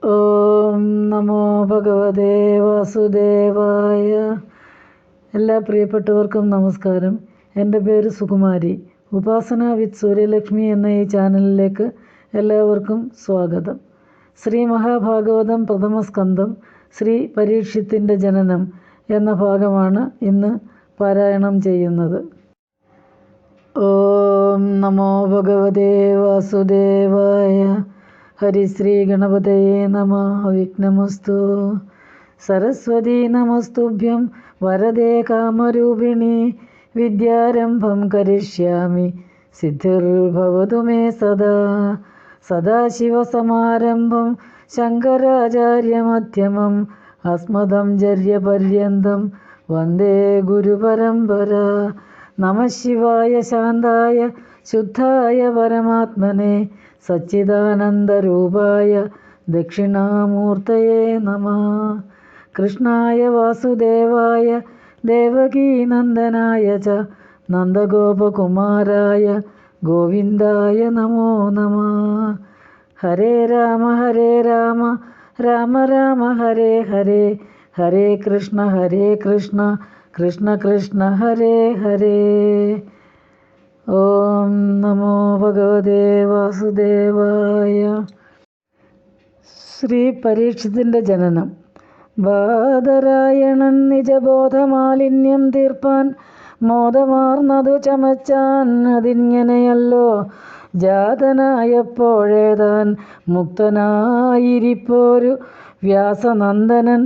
ഓം നമോ ഭഗവതേ വാസുദേവായ. എല്ലാ പ്രിയപ്പെട്ടവർക്കും നമസ്കാരം. എൻ്റെ പേര് സുകുമാരി. ഉപാസന വിത്ത് സൂര്യലക്ഷ്മി എന്ന ഈ ചാനലിലേക്ക് എല്ലാവർക്കും സ്വാഗതം. ശ്രീ മഹാഭാഗവതം പ്രഥമസ്കന്ധം ശ്രീ പരീക്ഷിത്തിൻ്റെ ജനനം എന്ന ഭാഗമാണ് ഇന്ന് പാരായണം ചെയ്യുന്നത്. ഓം നമോ ഭഗവതേ വാസുദേവായ. ഹരിശ്രീ ഗണപതയേ നമഃ. വിഘ്നമസ്തു. സരസ്വതീ നമസ്തുഭ്യം വരദേ കാമരൂപിണി. വിദ്യാരംഭം കരിഷ്യാമി സിദ്ധിർഭവതു മേ സദാ. സദാശിവസമാരംഭം ശങ്കരാചാര്യമധ്യമം അസ്മദംചര്യപര്യന്തം വന്ദേ ഗുരുപരമ്പര. നമഃ ശിവായ ശാന്തായ ശുദ്ധായ പരമാത്മനെ സച്ചിദാനന്ദരൂപായ ദക്ഷിണാമൂർത്തയേ നമഃ. കൃഷ്ണായ വാസുദേവായ ദേവകീനന്ദനായ ച നന്ദഗോപകുമാരായ ഗോവിന്ദായ നമോ നമഃ. ഹരേ രാമ രാമ രാമ ഹരേ ഹരേ, ഹരേ കൃഷ്ണ കൃഷ്ണ കൃഷ്ണ ഹരേ ഹരേ. ഓം നമോ ഭഗവതേ വാസുദേവായ. ശ്രീ പരീക്ഷിത്തിൻ്റെ ജനനം. ബാദരായണൻ നിജബോധമാലിന്യം തീർപ്പാൻ മോദമാർന്നതു ചമച്ചാൻ. അതിങ്ങനെയല്ലോ ജാതനായപ്പോഴേതാൻ മുക്തനായിരിപ്പോരു വ്യാസനന്ദനൻ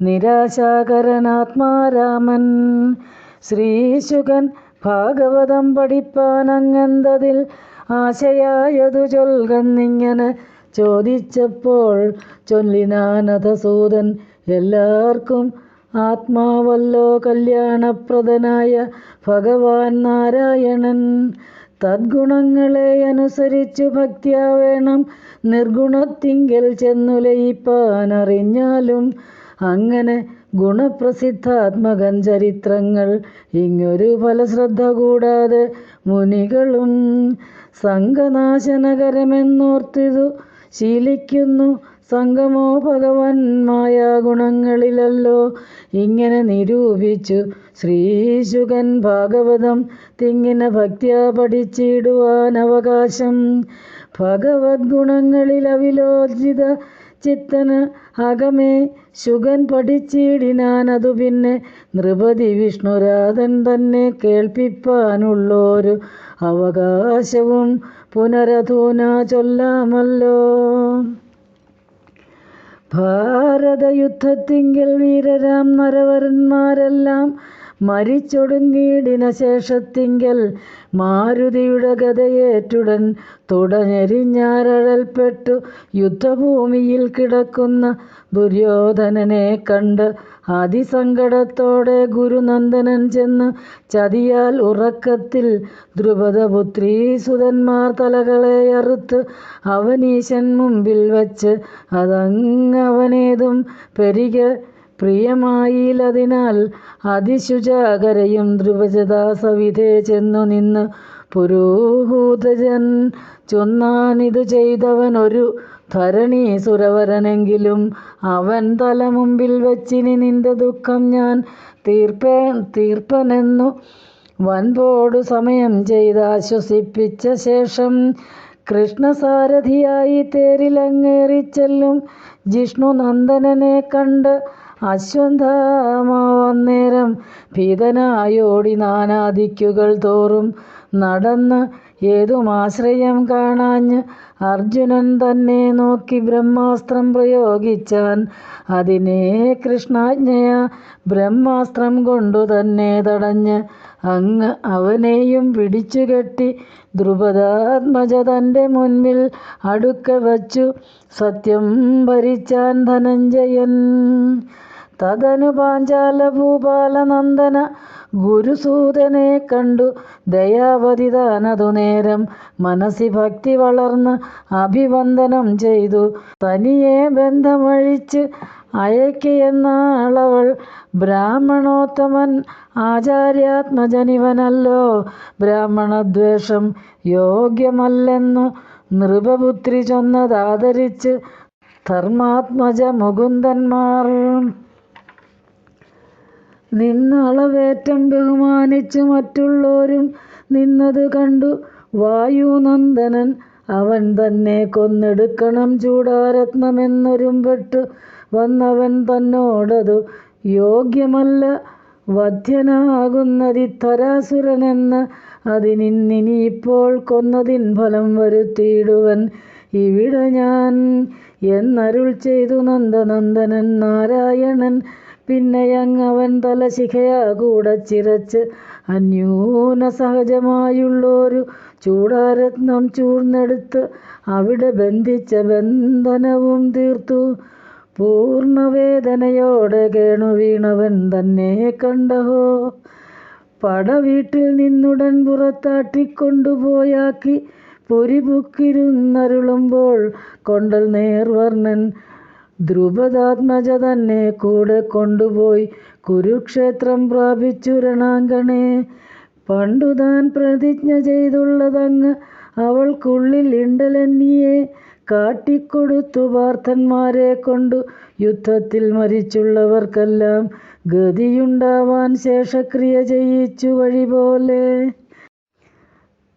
നിരാശാകരനാത്മാരാമൻ. ശ്രീശുകൻ ഭാഗവതം പഠിപ്പാനങ്ങന്തതിൽ ആശയായതു ചൊൽകന്നിങ്ങനെ ചോദിച്ചപ്പോൾ ചൊല്ലിനാനഥസൂതൻ എല്ലാവർക്കും ആത്മാവല്ലോ കല്യാണപ്രദനായ ഭഗവാൻ നാരായണൻ. തദ്ഗുണങ്ങളെ അനുസരിച്ചു ഭക്ത്യാ വേണം നിർഗുണത്തിങ്കൽ ചെന്നു ലയിപ്പാനറിഞ്ഞാലും. അങ്ങനെ ഗുണപ്രസിദ്ധാത്മകൻ ചരിത്രങ്ങൾ ഇങ്ങൊരു ഫലശ്രദ്ധ കൂടാതെ മുനികളും സംഘനാശനകരമെന്നോർത്തിതു ശീലിക്കുന്നു. സംഗമോ ഭഗവൻ മായാഗുണങ്ങളിലല്ലോ ഇങ്ങനെ നിരൂപിച്ചു ശ്രീശുകൻ ഭാഗവതം. തിങ്ങിനെ ഭക്ത്യാ പഠിച്ചിടുവാൻ അവകാശം. ഭഗവത് ഗുണങ്ങളിൽ അവിലോചിത ചിത്തന് അകമേ ശുകൻ പഠിച്ചിടിനാനതു പിന്നെ നൃപതി വിഷ്ണുരാധൻ തന്നെ കേൾപ്പിപ്പാനുള്ളൊരു അവകാശവും പുനരധൂന ചൊല്ലാമല്ലോ. ഭാരതയുദ്ധത്തിങ്കൽ വീരരാം നരവരന്മാരെല്ലാം മരിച്ചൊടുങ്ങിയിടിന ശേഷത്തിങ്കൽ മാരുതിയുടെ ഗതയേറ്റുടൻ തുടഞ്ഞെരിഞ്ഞാരഴൽപ്പെട്ടു യുദ്ധഭൂമിയിൽ കിടക്കുന്ന ദുര്യോധനനെ കണ്ട് അതിസങ്കടത്തോടെ ഗുരുനന്ദനൻ ചെന്ന് ചതിയാൽ ഉറക്കത്തിൽ ദ്രുപദപുത്രീ സുതന്മാർ തലകളെ അറുത്ത് അവനീശൻ മുമ്പിൽ വച്ച് അതങ്ങവനേതും പെരിക പ്രിയമായില്ലതിനാൽ അതിശുചാകരയും ദ്രുപജദാസവിധേ ചെന്നു നിന്ന് പുരോഹൂതജൻ ചൊന്നാനിതു ചെയ്തവനൊരു ധരണീസുരവരനെങ്കിലും അവൻ തല മുമ്പിൽ വച്ചിനി നിന്റെ ദുഃഖം ഞാൻ തീർപ്പനെന്നു വൻപോടു സമയം ചെയ്ത് ആശ്വസിപ്പിച്ച ശേഷം കൃഷ്ണസാരഥിയായി തേരിലങ്ങേറിച്ചെല്ലും ജിഷ്ണു നന്ദനനെ കണ്ട് അശ്വത്ഥാമാവന്നേരം ഭീതനായോടി നാനാദിക്കുകൾ തോറും നടന്ന് ഏതുമാശ്രയം കാണാഞ്ഞ് അർജുനൻ തന്നെ നോക്കി ബ്രഹ്മാസ്ത്രം പ്രയോഗിച്ചാൻ. അതിനെ കൃഷ്ണാജ്ഞയാ ബ്രഹ്മാസ്ത്രം കൊണ്ടു തന്നെ തടഞ്ഞ് അങ്ങ് അവനെയും പിടിച്ചുകെട്ടി ദ്രുപദാത്മജ തൻ്റെ മുൻപിൽ അടുക്ക വച്ചു സത്യം ഭരിച്ചാൻ ധനഞ്ജയൻ. തദനു പാഞ്ചാല ഭൂപാലനന്ദന ഗുരുസൂതനെ കണ്ടു ദയാവതിതാനതു നേരം മനസ്സി ഭക്തി വളർന്ന് അഭിവന്ദനം ചെയ്തു തനിയെ ബന്ധമഴിച്ച് അയക്കെന്നാളവൾ. ബ്രാഹ്മണോത്തമൻ ആചാര്യാത്മജനിവനല്ലോ ബ്രാഹ്മണദ്വേഷം യോഗ്യമല്ലെന്നു നൃപപുത്രി ചൊന്നതാദരിച്ച് ധർമാത്മജ മുകുന്ദന്മാർ നിന്നളവേറ്റം ബഹുമാനിച്ചു മറ്റുള്ളോരും നിന്നത് കണ്ടു വായുനന്ദനൻ അവൻ തന്നെ കൊന്നെടുക്കണം ചൂടാരത്നമെന്നൊരുമ്പെട്ടു വന്നവൻ തന്നോടതു യോഗ്യമല്ല വധ്യനാകുന്നതിത്തരാസുരനെന്ന് അതിനിന്നിപ്പോൾ കൊന്നതിൻ ഫലം വരുത്തിയിടുവൻ ഇവിടെ ഞാൻ എന്നരുൾ ചെയ്തു നന്ദനന്ദനൻ നാരായണൻ. പിന്നെയങ്ങവൻ തലശിഖയാ കൂടെ ചിരച്ച് അന്യൂന സഹജമായുള്ളൊരു ചൂടാരത്നം ചൂർന്നെടുത്ത് അവിടെ ബന്ധിച്ച ബന്ധനവും തീർത്തു. പൂർണ്ണവേദനയോടെ കേണു വീണവൻ തന്നെ കണ്ടഹോ. പടവീട്ടിൽ നിന്നുടൻ പുറത്താട്ടിക്കൊണ്ടുപോയാക്കി പുരിപുക്കിരുന്നരുളുമ്പോൾ കൊണ്ടൽ നേർവർണ്ണൻ ദ്രുപദാത്മജ തന്നെ കൂടെ കൊണ്ടുപോയി കുരുക്ഷേത്രം പ്രാപിച്ചു രണാങ്കണേ. പണ്ടുതാൻ പ്രതിജ്ഞ ചെയ്തുള്ളതങ്ങ് അവൾക്കുള്ളിൽ ഇണ്ടലന്നിയെ കാട്ടിക്കൊടുത്തു പാർത്ഥന്മാരെ കൊണ്ടു യുദ്ധത്തിൽ മരിച്ചുള്ളവർക്കെല്ലാം ഗതിയുണ്ടാവാൻ ശേഷക്രിയ ചെയ്യിച്ചു വഴിപോലെ.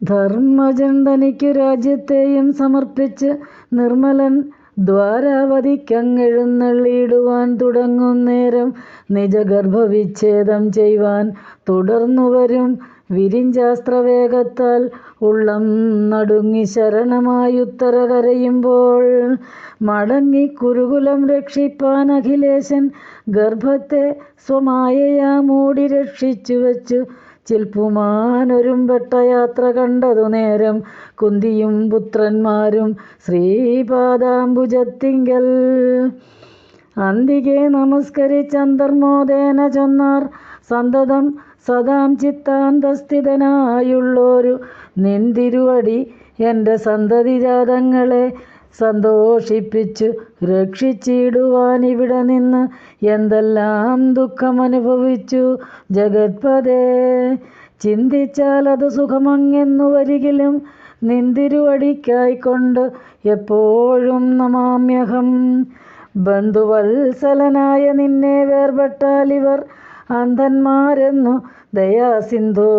ധർമ്മജൻ തനിക്കു രാജ്യത്തെയും സമർപ്പിച്ച് നിർമ്മലൻ ദ്വാരാവതിക്കങ്ങെഴുന്നള്ളിയിടുവാൻ തുടങ്ങുന്നേരം നിജഗർഭവിച്ഛേദം ചെയ്വാൻ തുടർന്നുവരും വിരിഞ്ചാസ്ത്രവേഗത്താൽ ഉള്ളം നടുങ്ങി ശരണമായുത്തര കരയുമ്പോൾ മടങ്ങി കുരുകുലം രക്ഷിപ്പാൻ അഖിലേശൻ ഗർഭത്തെ സ്വമായയാ മൂടി രക്ഷിച്ചു വച്ചു ചിൽപ്പുമാനൊരുമ്പെട്ട യാത്ര കണ്ടതു നേരം കുന്തിയും പുത്രന്മാരും ശ്രീപാദാംബുജത്തിങ്കൽ അന്തികെ നമസ്കരിച്ചന്തർമോദേന ചൊന്നാർ സന്തതം സദാം ചിത്താന്തസ്ഥിതനായുള്ളൊരു നിന്തിരുവടി എൻ്റെ സന്തതിജാതങ്ങളെ സന്തോഷിപ്പിച്ചു രക്ഷിച്ചിടുവാൻ ഇവിടെ നിന്ന് എന്തെല്ലാം ദുഃഖമനുഭവിച്ചു ജഗത്പദേ. ചിന്തിച്ചാൽ അത് സുഖമങ്ങെന്നു വരികിലും നിന്തിരുവടിക്കായിക്കൊണ്ട് എപ്പോഴും നമാമ്യഹം. ബന്ധുവത്സലനായ നിന്നെ വേർപെട്ടാലിവർ അന്ധന്മാരെന്നു ദയാസിന്ധോ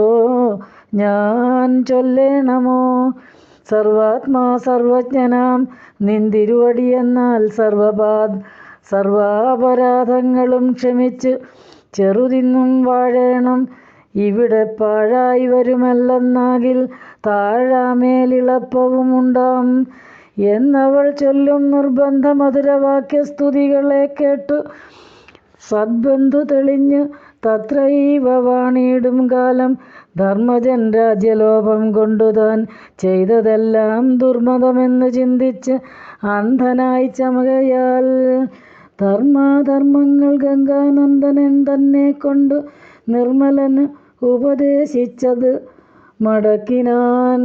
ഞാൻ ചൊല്ലേണമോ. സർവാത്മാ സർവജ്ഞനാം നിന്തിരുവടിയെന്നാൽ സർവാപരാധങ്ങളും ക്ഷമിച്ച് ചെറുതിന്നും വാഴേണം. ഇവിടെ പാഴായി വരുമല്ലെന്നാകിൽ താഴാമേലിളപ്പവുമുണ്ടാം എന്നവൾ ചൊല്ലും നിർബന്ധ മധുരവാക്യസ്തുതികളെ കേട്ടു സദ്ബന്ധു തെളിഞ്ഞു തത്രൈവ വാണിയിടും കാലം ധർമ്മജൻ രാജ്യലോഭം കൊണ്ടുതാൻ ചെയ്തതെല്ലാം ദുർമതമെന്ന് ചിന്തിച്ച് അന്ധനായി ചമകയാൽ ധർമാധർമ്മങ്ങൾ ഗംഗാനന്ദനൻ തന്നെ കൊണ്ടു നിർമ്മലന് ഉപദേശിച്ചത് മടക്കിനാൻ.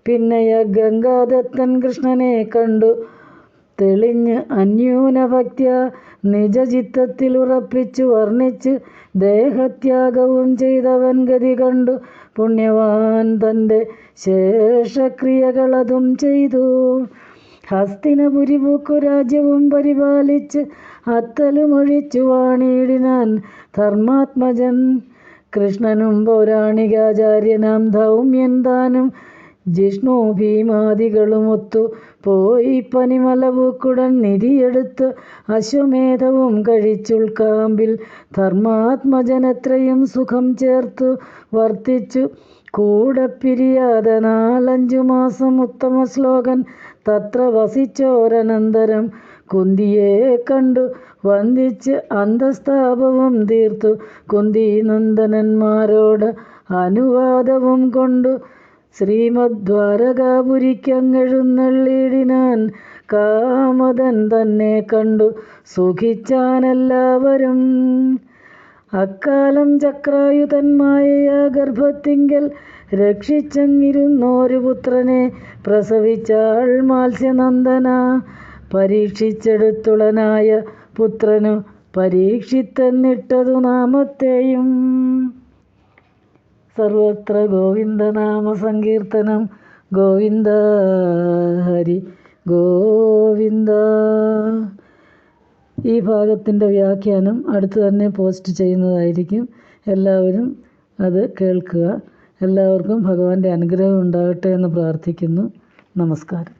പിന്നെയ ഗംഗാദത്തൻ കൃഷ്ണനെ കണ്ടു തെളിഞ്ഞ് അന്യൂനഭക്ത്യ നിജചിത്തത്തിൽ ഉറപ്പിച്ചു വർണ്ണിച്ച് ദേഹത്യാഗവും ചെയ്തവൻ ഗതി കണ്ടു പുണ്യവാൻ തൻ്റെ ശേഷക്രിയകളതും ചെയ്തു. ഹസ്തിനപുരിപൂക്കു രാജ്യവും പരിപാലിച്ച് അത്തലുമൊഴിച്ചു വാണിയിടിനാൻ ധർമാത്മജൻ. കൃഷ്ണനും പൗരാണികാചാര്യനാം ധൗമ്യൻ താനും ജിഷ്ണു ഭീമാദികളുമൊത്തു പോയി പനിമലപൂക്കുടൻ നിധിയെടുത്ത് അശ്വമേധവും കഴിച്ചുൾക്കാമ്പിൽ ധർമാത്മജനെത്രയും സുഖം ചേർത്തു വർത്തിച്ചു കൂടെ പിരിയാതെ 4-5 മാസം. ഉത്തമ ശ്ലോകൻ തത്ര വസിച്ചോരനന്തരം കുന്തിയെ കണ്ടു വന്ദിച്ച് അന്തസ്താപവും തീർത്തു കുന്തിനന്ദനന്മാരോട് അനുവാദവും കൊണ്ടു ശ്രീമദ്വാരകാപുരിക്കങ്ങെഴുന്നള്ളിയിടിനാൻ. കാമദൻ തന്നെ കണ്ടു സുഖിച്ചാനെല്ലാവരും. അക്കാലം ചക്രായുധന്മായയ ഗർഭത്തിങ്കൽ രക്ഷിച്ചങ്ങിരുന്നോരു പുത്രനെ പ്രസവിച്ചാൾ മാത്സ്യനന്ദന. പരീക്ഷിച്ചെടുത്തുളനായ പുത്രനു പരീക്ഷിത്തെന്നിട്ടതു നാമത്തെയും. സർവത്ര ഗോവിന്ദനാമ സങ്കീർത്തനം. ഗോവിന്ദ ഹരി ഗോവിന്ദ. ഈ ഭാഗത്തിൻ്റെ വ്യാഖ്യാനം അടുത്ത് തന്നെ പോസ്റ്റ് ചെയ്യുന്നതായിരിക്കും. എല്ലാവരും അത് കേൾക്കുക. എല്ലാവർക്കും ഭഗവാന്റെ അനുഗ്രഹം ഉണ്ടാകട്ടെ എന്ന് പ്രാർത്ഥിക്കുന്നു. നമസ്കാരം.